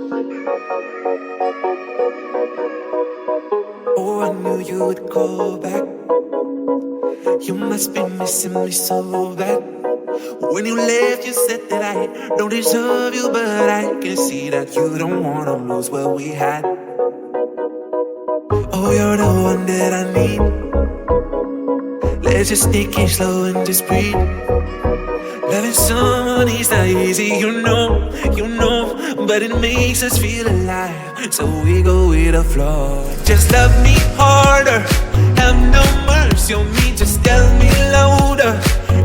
Oh, I knew you would call back. You must be missing me so bad. When you left, you said that I don't deserve you, but I can see that you don't wanna lose what we had. Oh, you're the one that I need. Let's just take it slow and just breathe. Loving someone is not easy, you know, but it makes us feel alive, so we go with the flow. Just love me harder, have no mercy on me, just tell me louder.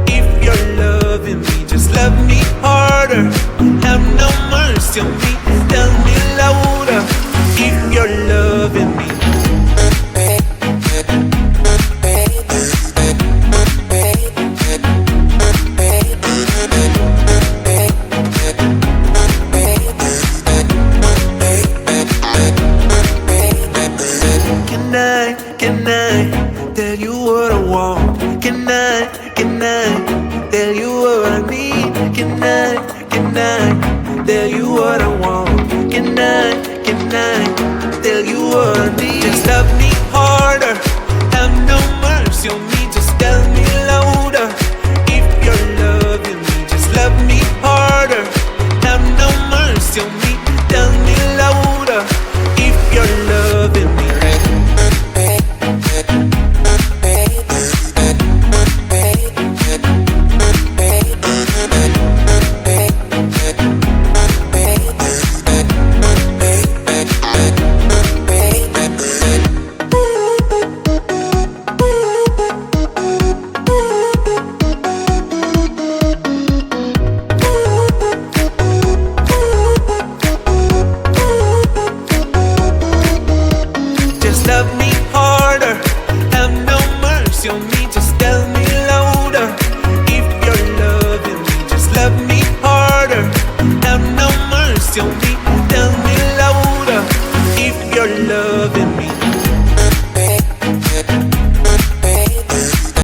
If you're loving me, just love me harder, have no mercy on me, tell me